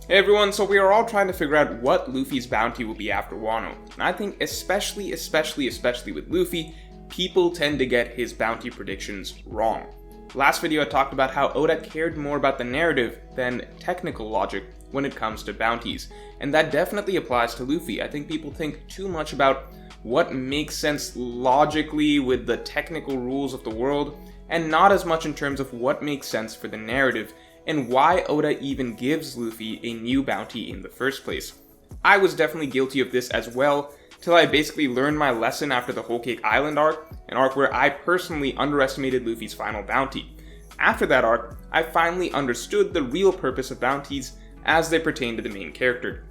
Hey everyone, so we are all trying to figure out what Luffy's bounty will be after Wano. And I think especially with Luffy, people tend to get his bounty predictions wrong. Last video I talked about how Oda cared more about the narrative than technical logic when it comes to bounties. And that definitely applies to Luffy. I think people think too much about what makes sense logically with the technical rules of the world, and not as much in terms of what makes sense for the narrative, and why Oda even gives Luffy a new bounty in the first place. I was definitely guilty of this as well, till I basically learned my lesson after the Whole Cake Island arc, an arc where I personally underestimated Luffy's final bounty. After that arc, I finally understood the real purpose of bounties as they pertain to the main character.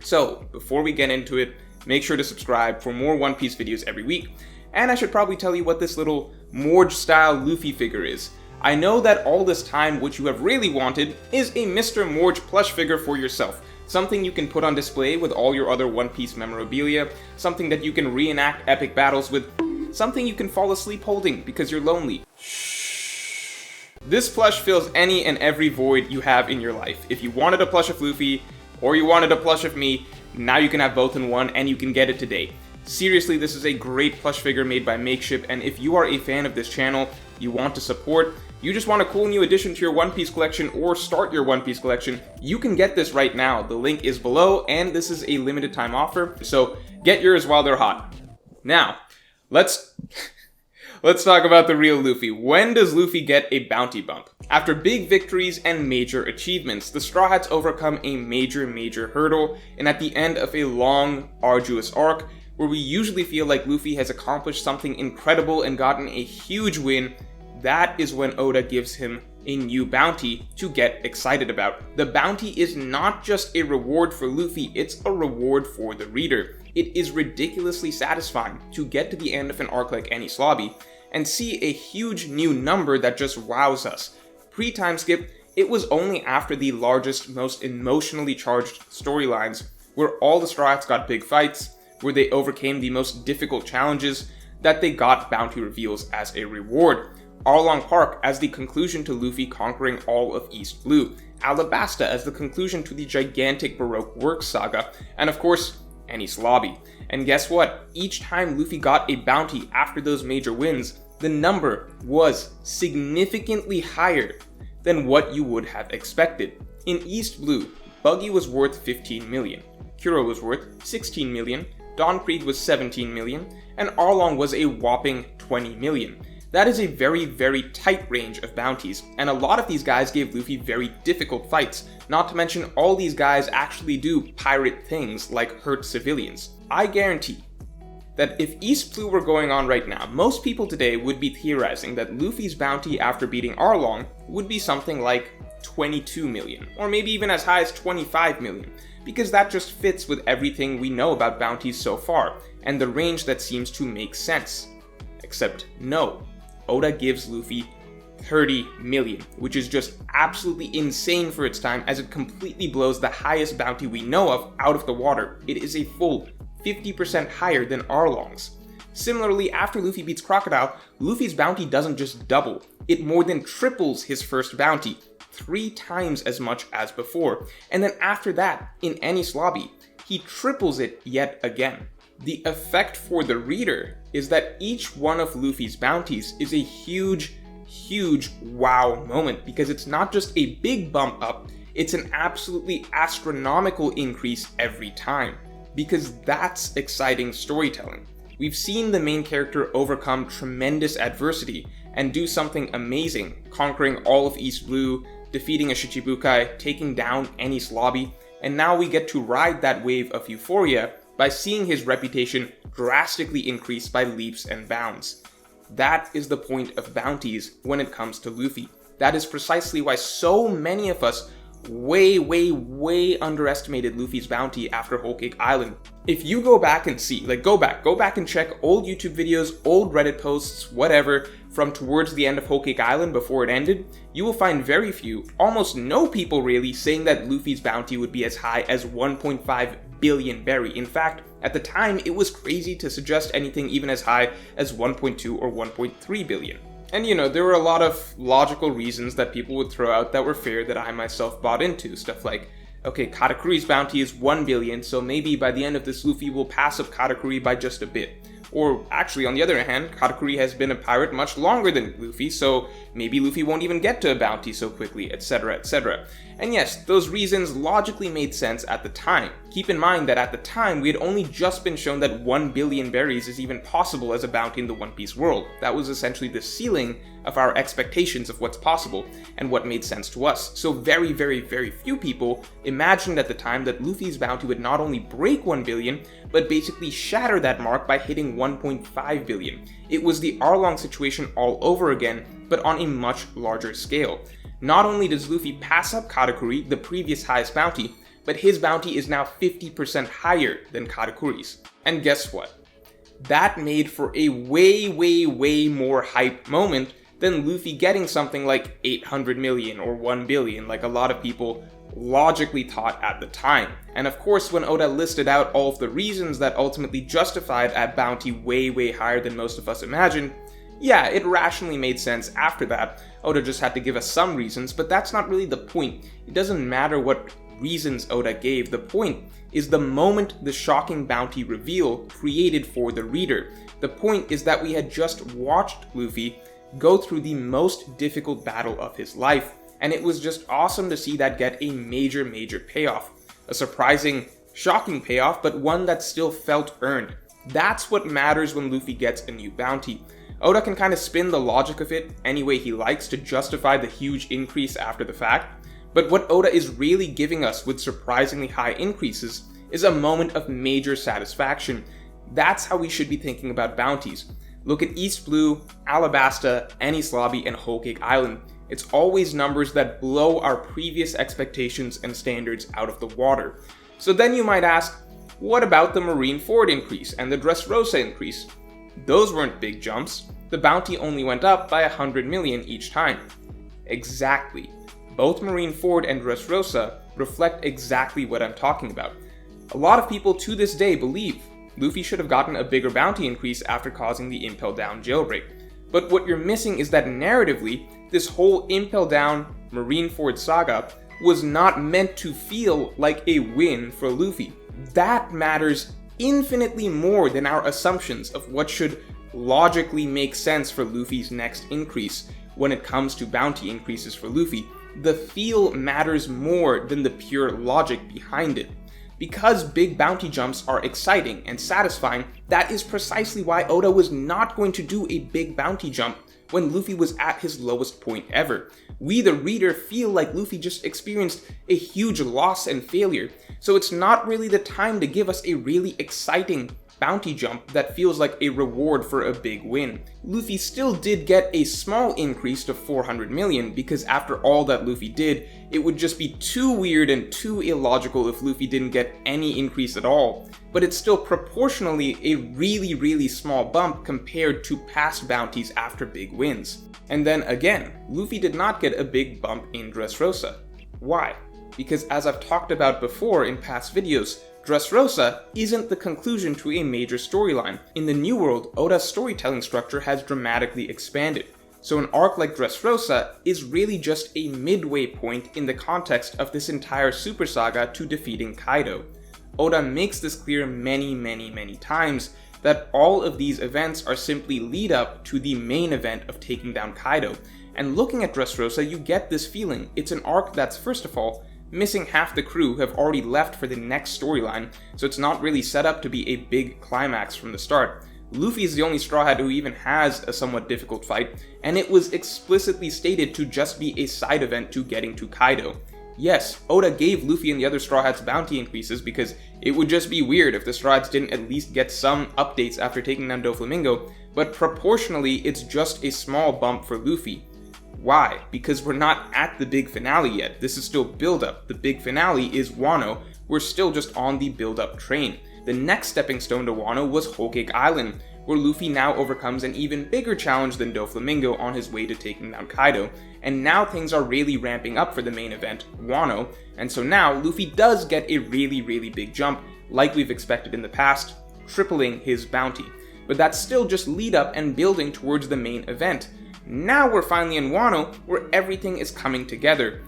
So, before we get into it, make sure to subscribe for more One Piece videos every week, and I should probably tell you what this little Morj-style Luffy figure is. I know that all this time what you have really wanted is a Mr. Morj plush figure for yourself. Something you can put on display with all your other One Piece memorabilia, something that you can reenact epic battles with, something you can fall asleep holding because you're lonely. This plush fills any and every void you have in your life. If you wanted a plush of Luffy, or you wanted a plush of me, now you can have both in one and you can get it today. Seriously, this is a great plush figure made by Makeship, and if you are a fan of this channel, you want to support, you just want a cool new addition to your One Piece collection or start your One Piece collection, you can get this right now. The link is below, and this is a limited time offer, so get yours while they're hot. Now, let's talk about the real Luffy. When does Luffy get a bounty bump? After big victories and major achievements, the Straw Hats overcome a major hurdle, and at the end of a long, arduous arc, where we usually feel like Luffy has accomplished something incredible and gotten a huge win, that is when Oda gives him a new bounty to get excited about. The bounty is not just a reward for Luffy, it's a reward for the reader. It is ridiculously satisfying to get to the end of an arc like Enies Lobby and see a huge new number that just wows us. Pre-time skip, it was only after the largest, most emotionally charged storylines, where all the Straw Hats got big fights, where they overcame the most difficult challenges, that they got bounty reveals as a reward. Arlong Park as the conclusion to Luffy conquering all of East Blue, Alabasta as the conclusion to the gigantic Baroque Works saga, and of course, Enies Lobby. And guess what? Each time Luffy got a bounty after those major wins, the number was significantly higher than what you would have expected. In East Blue, Buggy was worth 15 million, Kuro was worth 16 million, Don Krieg was 17 million, and Arlong was a whopping 20 million. That is a very tight range of bounties, and a lot of these guys gave Luffy very difficult fights, not to mention all these guys actually do pirate things like hurt civilians. I guarantee that if East Blue were going on right now, most people today would be theorizing that Luffy's bounty after beating Arlong would be something like 22 million, or maybe even as high as 25 million, because that just fits with everything we know about bounties so far, and the range that seems to make sense. Except no. Oda gives Luffy 30 million, which is just absolutely insane for its time, as it completely blows the highest bounty we know of out of the water. It is a full 50% higher than Arlong's. Similarly, after Luffy beats Crocodile, Luffy's bounty doesn't just double, it more than triples his first bounty, 3 times as much as before. And then after that, in Enies Lobby, he triples it yet again. The effect for the reader is that each one of Luffy's bounties is a huge wow moment, because it's not just a big bump up, it's an absolutely astronomical increase every time. Because that's exciting storytelling. We've seen the main character overcome tremendous adversity and do something amazing, conquering all of East Blue, defeating a Shichibukai, taking down Enies Lobby, and now we get to ride that wave of euphoria by seeing his reputation drastically increase by leaps and bounds. That is the point of bounties when it comes to Luffy. That is precisely why so many of us way underestimated Luffy's bounty after Whole Cake Island. If you go back and see, go back and check old YouTube videos, old Reddit posts, whatever, from towards the end of Whole Cake Island before it ended, you will find very few, almost no people really, saying that Luffy's bounty would be as high as 1.5 billion berry. In fact, at the time, it was crazy to suggest anything even as high as 1.2 or 1.3 billion. And there were a lot of logical reasons that people would throw out that were fair that I myself bought into. Stuff like, Okay, Katakuri's bounty is 1 billion, so maybe by the end of this Luffy will pass up Katakuri by just a bit. Or actually, on the other hand, Katakuri has been a pirate much longer than Luffy, so maybe Luffy won't even get to a bounty so quickly, etc, etc. And yes, those reasons logically made sense at the time. Keep in mind that at the time, we had only just been shown that 1 billion berries is even possible as a bounty in the One Piece world. That was essentially the ceiling of our expectations of what's possible and what made sense to us. So very, very, very few people imagined at the time that Luffy's bounty would not only break 1 billion, but basically shatter that mark by hitting 1.5 billion. It was the Arlong situation all over again, but on a much larger scale. Not only does Luffy pass up Katakuri, the previous highest bounty, but his bounty is now 50% higher than Katakuri's. And guess what? That made for a way, way, way more hype moment than Luffy getting something like 800 million or 1 billion, like a lot of people logically thought at the time. And of course, when Oda listed out all of the reasons that ultimately justified a bounty way, way higher than most of us imagined, yeah, it rationally made sense after that. Oda just had to give us some reasons, but that's not really the point. It doesn't matter what reasons Oda gave. The point is the moment the shocking bounty reveal created for the reader. The point is that we had just watched Luffy go through the most difficult battle of his life, and it was just awesome to see that get a major, major payoff. A surprising, shocking payoff, but one that still felt earned. That's what matters when Luffy gets a new bounty. Oda can kind of spin the logic of it any way he likes to justify the huge increase after the fact, but what Oda is really giving us with surprisingly high increases is a moment of major satisfaction. That's how we should be thinking about bounties. Look at East Blue, Alabasta, Enies Lobby, and Whole Cake Island. It's always numbers that blow our previous expectations and standards out of the water. So then you might ask, what about the Marineford increase and the Dressrosa increase? Those weren't big jumps. The bounty only went up by 100 million each time. Exactly. Both Marineford and Dressrosa reflect exactly what I'm talking about. A lot of people to this day believe Luffy should have gotten a bigger bounty increase after causing the Impel Down jailbreak. But what you're missing is that narratively, this whole Impel Down Marineford saga was not meant to feel like a win for Luffy. That matters infinitely more than our assumptions of what should logically make sense for Luffy's next increase when it comes to bounty increases for Luffy. The feel matters more than the pure logic behind it. Because big bounty jumps are exciting and satisfying, that is precisely why Oda was not going to do a big bounty jump when Luffy was at his lowest point ever. We, the reader, feel like Luffy just experienced a huge loss and failure, so it's not really the time to give us a really exciting bounty jump that feels like a reward for a big win. Luffy still did get a small increase to 400 million because after all that Luffy did, it would just be too weird and too illogical if Luffy didn't get any increase at all. But it's still proportionally a really, really small bump compared to past bounties after big wins. And then again, Luffy did not get a big bump in Dressrosa. Why? Because as I've talked about before in past videos, Dressrosa isn't the conclusion to a major storyline. In the New World, Oda's storytelling structure has dramatically expanded. So an arc like Dressrosa is really just a midway point in the context of this entire Super Saga to defeating Kaido. Oda makes this clear many, many, many times that all of these events are simply lead up to the main event of taking down Kaido. And looking at Dressrosa, you get this feeling. It's an arc that's, first of all, missing half the crew who have already left for the next storyline, so it's not really set up to be a big climax from the start. Luffy is the only Straw Hat who even has a somewhat difficult fight, and it was explicitly stated to just be a side event to getting to Kaido. Yes, Oda gave Luffy and the other Straw Hats bounty increases because it would just be weird if the Straw Hats didn't at least get some updates after taking down Doflamingo, but proportionally it's just a small bump for Luffy. Why? Because we're not at the big finale yet. This is still build-up. The big finale is Wano. We're still just on the build-up train. The next stepping stone to Wano was Whole Cake Island, where Luffy now overcomes an even bigger challenge than Doflamingo on his way to taking down Kaido, and now things are really ramping up for the main event, Wano, and so now Luffy does get a really, really big jump, like we've expected in the past, tripling his bounty. But that's still just lead up and building towards the main event. Now we're finally in Wano, where everything is coming together.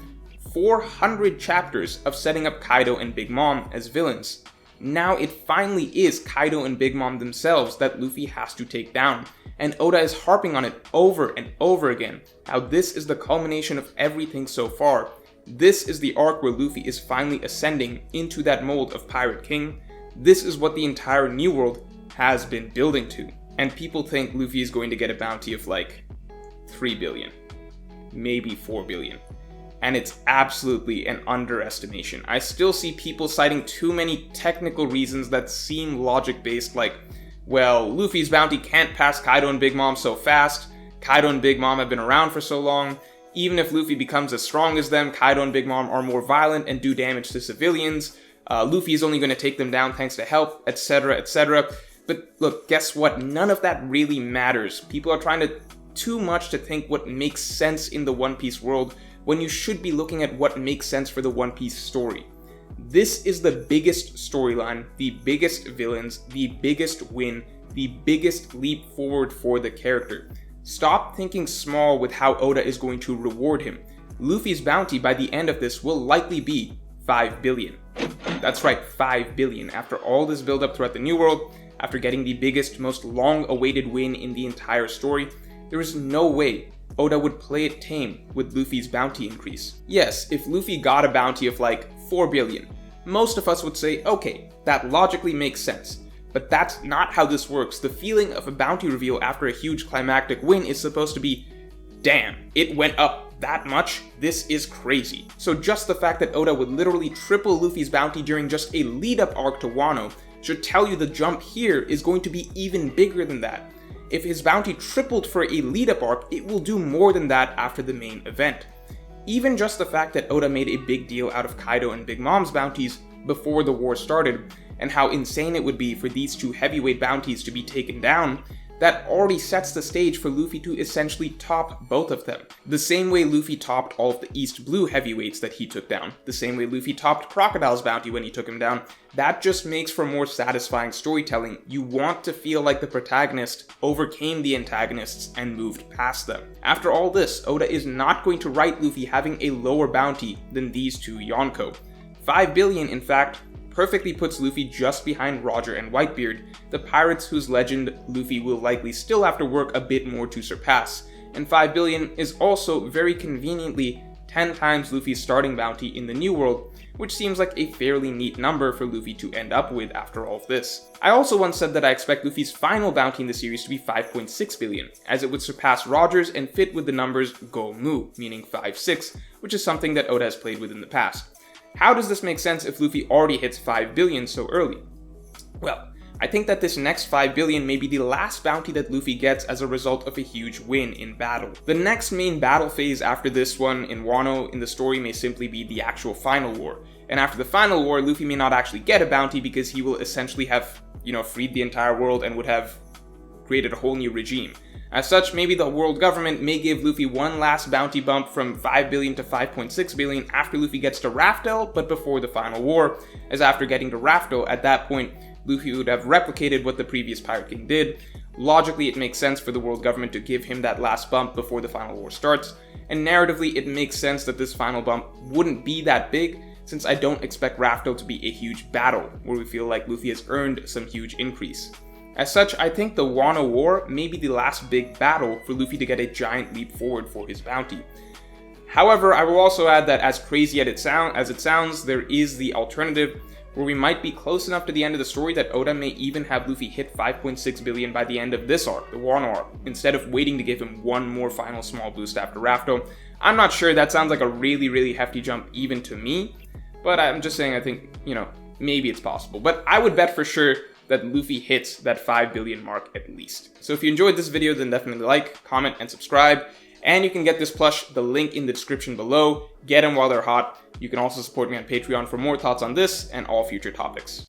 400 chapters of setting up Kaido and Big Mom as villains. Now it finally is Kaido and Big Mom themselves that Luffy has to take down, and Oda is harping on it over and over again, how this is the culmination of everything so far. This is the arc where Luffy is finally ascending into that mold of Pirate King. This is what the entire New World has been building to. And people think Luffy is going to get a bounty of like 3 billion, maybe 4 billion. And it's absolutely an underestimation. I still see people citing too many technical reasons that seem logic-based, like, well, Luffy's bounty can't pass Kaido and Big Mom so fast, Kaido and Big Mom have been around for so long, even if Luffy becomes as strong as them, Kaido and Big Mom are more violent and do damage to civilians, Luffy is only going to take them down thanks to help, etc, etc. But look, guess what? None of that really matters. People are trying too much to think what makes sense in the One Piece world, when you should be looking at what makes sense for the One Piece story. This is the biggest storyline, the biggest villains, the biggest win, the biggest leap forward for the character. Stop thinking small with how Oda is going to reward him. Luffy's bounty by the end of this will likely be 5 billion. That's right, 5 billion. After all this build up throughout the New World, after getting the biggest, most long-awaited win in the entire story, there is no way Oda would play it tame with Luffy's bounty increase. Yes, if Luffy got a bounty of like 4 billion, most of us would say, okay, that logically makes sense. But that's not how this works. The feeling of a bounty reveal after a huge climactic win is supposed to be, damn, it went up that much? This is crazy. So just the fact that Oda would literally triple Luffy's bounty during just a lead-up arc to Wano should tell you the jump here is going to be even bigger than that. If his bounty tripled for a lead-up arc, it will do more than that after the main event. Even just the fact that Oda made a big deal out of Kaido and Big Mom's bounties before the war started, and how insane it would be for these two heavyweight bounties to be taken down, that already sets the stage for Luffy to essentially top both of them. The same way Luffy topped all of the East Blue heavyweights that he took down, the same way Luffy topped Crocodile's bounty when he took him down, that just makes for more satisfying storytelling. You want to feel like the protagonist overcame the antagonists and moved past them. After all this, Oda is not going to write Luffy having a lower bounty than these two Yonko. 5 billion, in fact, perfectly puts Luffy just behind Roger and Whitebeard, the pirates whose legend Luffy will likely still have to work a bit more to surpass, and 5 billion is also very conveniently 10 times Luffy's starting bounty in the New World, which seems like a fairly neat number for Luffy to end up with after all of this. I also once said that I expect Luffy's final bounty in the series to be 5.6 billion, as it would surpass Roger's and fit with the numbers Go Mu, meaning 5-6, which is something that Oda has played with in the past. How does this make sense if Luffy already hits 5 billion so early? Well, I think that this next 5 billion may be the last bounty that Luffy gets as a result of a huge win in battle. The next main battle phase after this one in Wano in the story may simply be the actual final war. And after the final war, Luffy may not actually get a bounty because he will essentially have, freed the entire world and would have created a whole new regime. As such, maybe the world government may give Luffy one last bounty bump from 5 billion to 5.6 billion after Luffy gets to Raftel, but before the final war, as after getting to Raftel, at that point, Luffy would have replicated what the previous Pirate King did. Logically, it makes sense for the world government to give him that last bump before the final war starts, and narratively, it makes sense that this final bump wouldn't be that big, since I don't expect Raftel to be a huge battle, where we feel like Luffy has earned some huge increase. As such, I think the Wano War may be the last big battle for Luffy to get a giant leap forward for his bounty. However, I will also add that as crazy as it sounds, there is the alternative, where we might be close enough to the end of the story that Oda may even have Luffy hit 5.6 billion by the end of this arc, the Wano arc, instead of waiting to give him one more final small boost after Raftel. I'm not sure, that sounds like a really hefty jump even to me, but I'm just saying I think, maybe it's possible. But I would bet for sure that Luffy hits that 5 billion mark at least. So if you enjoyed this video, then definitely like, comment, and subscribe. And you can get this plush, the link in the description below. Get them while they're hot. You can also support me on Patreon for more thoughts on this and all future topics.